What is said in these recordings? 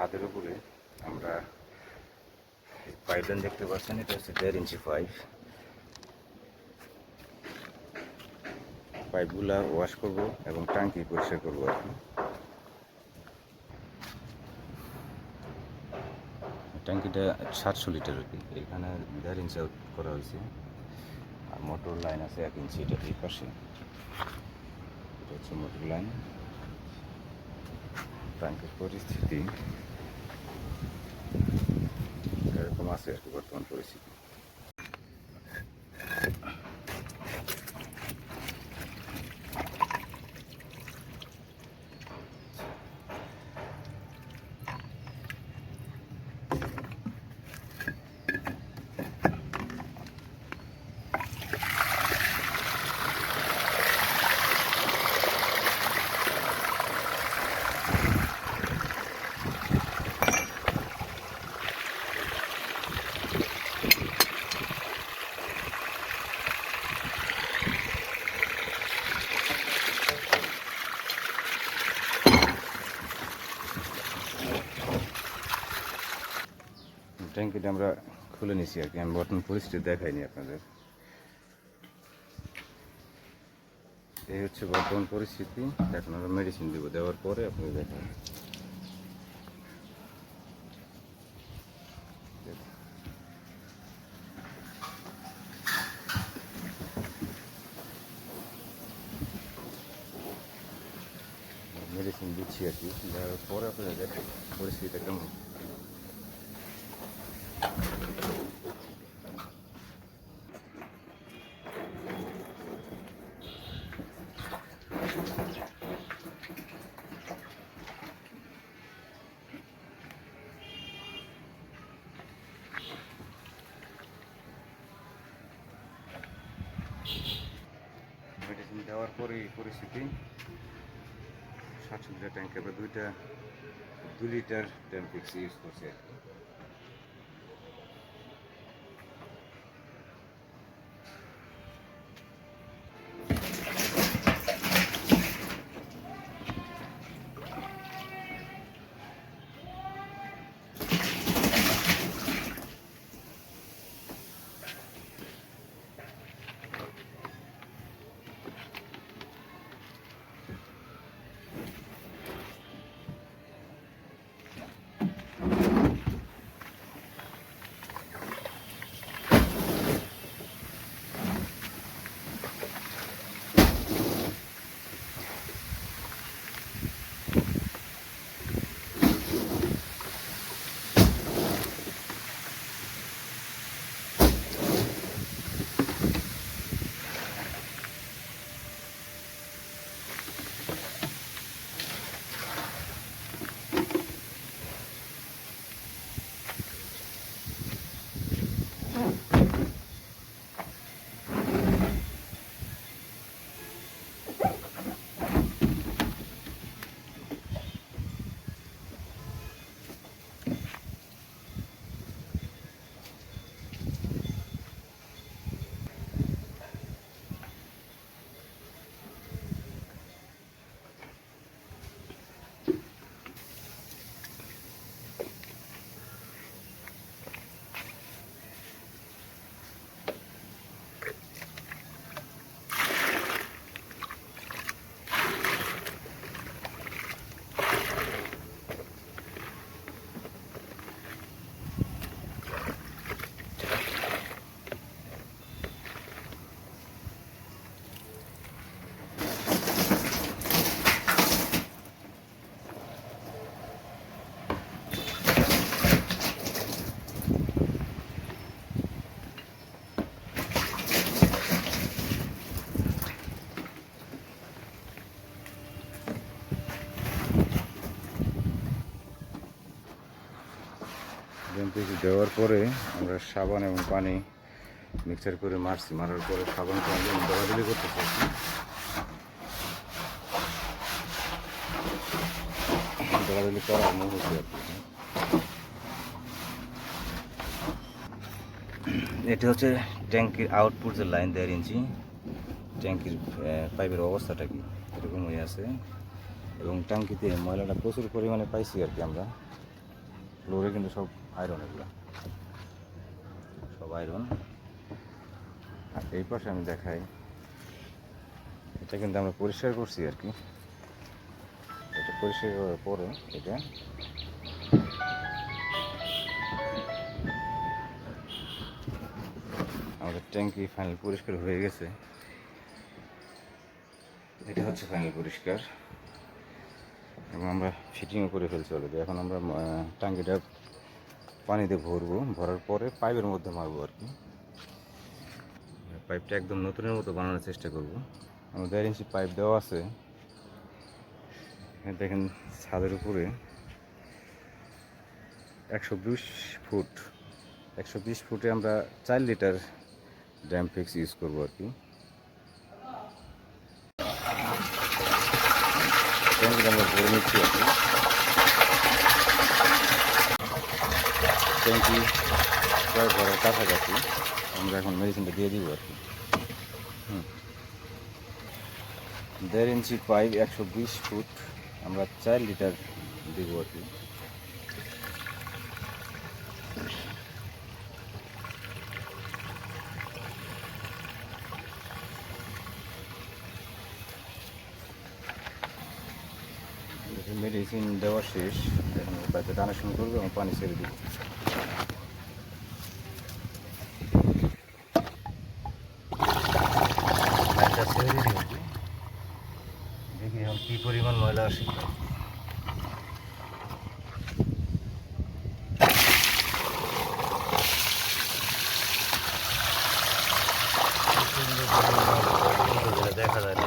ছাদের উপরে আমরা পাইপলাইন দেখতে পাচ্ছেন, এটা হচ্ছে 1.5 ইঞ্চি পাইপগুলা ওয়াশ করব এবং ট্যাঙ্কি পরিষ্কার করবো আর কি। ট্যাঙ্কিটা 700 লিটার আর কি, এখানে 1.5 ইঞ্চি আউট করা হয়েছে। আর মোটর লাইন আছে 1 ইঞ্চি, এটা এই পাশে, এটা হচ্ছে মোটর লাইন। ট্যাঙ্কির পরিস্থিতি এরকম আছে আর কি বর্তমান পরিস্থিতি। ট্যাঙ্কিটা আমরা খুলে নিছি আর কি, আমি বর্তমান পরিস্থিতি দেখাইনি আপনাদের। এই হচ্ছে বর্তমান পরিস্থিতি। এখন আমরা মেডিসিন দেব, দেওয়ার পরে আপনাদের দেখাবো। মেডিসিন দিচ্ছি আর কি, দেওয়ার পরে আপনাদের পরিস্থিতিটা কেমন। মেডিসিন দেওয়ার পরে এই পরিস্থিতি। 700 লিটার ট্যাঙ্কে আমরা 2 লিটার ট্যাম্পিক্স ইউজ করছি আর কি। দেওয়ার পরে আমরা সাবান এবং পানি মিক্সার করে মারছি, মারার পরে সাবান পানি দলাদলি করতে চাইছি। দলাদলি করার মুহূর্তে আর কি। এটা হচ্ছে ট্যাঙ্কির আউটপুট যে লাইন 1.5 ইঞ্চি, ট্যাঙ্কির পাইপের অবস্থাটা কি এরকম হয়ে আছে এবং ট্যাঙ্কিতে ময়লাটা প্রচুর পরিমাণে পাইছি আর কি আমরা। ফ্লোরে কিন্তু সব আয়রন, এগুলো সব আয়রন। আর এই পাশে আমি দেখাই, এটা কিন্তু আমরা পরিষ্কার করছি আর কি। এটা পরিষ্কার করার পরে এটা আমাদের ট্যাঙ্কি ফাইনাল পরিষ্কার হয়ে গেছে। এটা হচ্ছে ফাইনাল পরিষ্কার, এবং আমরা ফিটিংও করে ফেলছি অলরেডি। এখন আমরা ট্যাঙ্কিটা পানিতে ভরবো, ভরার পরে পাইপের মধ্যে মারবো আর কি। পাইপটা একদম নতুনের মতো বানানোর চেষ্টা করব। আমার 1.5 ইঞ্চি পাইপ দেওয়া আছে। দেখেন ছাদের উপরে 120 ফুট, 120 ফুটে আমরা 4 লিটার ড্যাম ফিক্স ইউজ করবো আর কি। ট্যাঙ্কিটা আমরা ভরে নিচ্ছি আর কি। ট্যাঙ্কি প্রায় ভরার কাছাকাছি, আমরা এখন মেডিসিনটা দিয়ে দিব আর কি। 1.5 ইঞ্চি পাইপ 120 ফুট, আমরা 4 লিটার দিব আর কি। মেডিসিন দেওয়া শেষ, এখন পাইপে কানেকশন করবো এবং পানি ছেড়ে দিব। পাইপটা ছেড়ে দিব, দেখি এখন কী পরিমাণ ময়লা আসে। দেখা যায় না।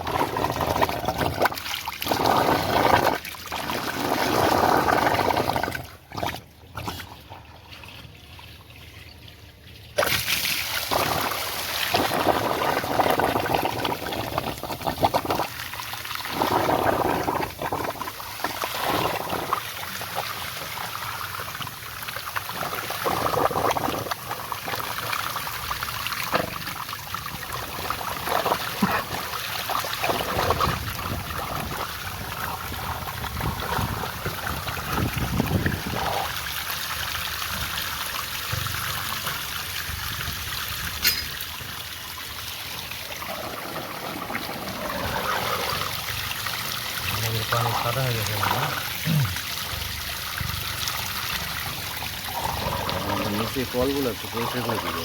পানি সাদা হয়ে গেছে না, নিচে কলগুলো একটু পরিষ্কার করে দিবে।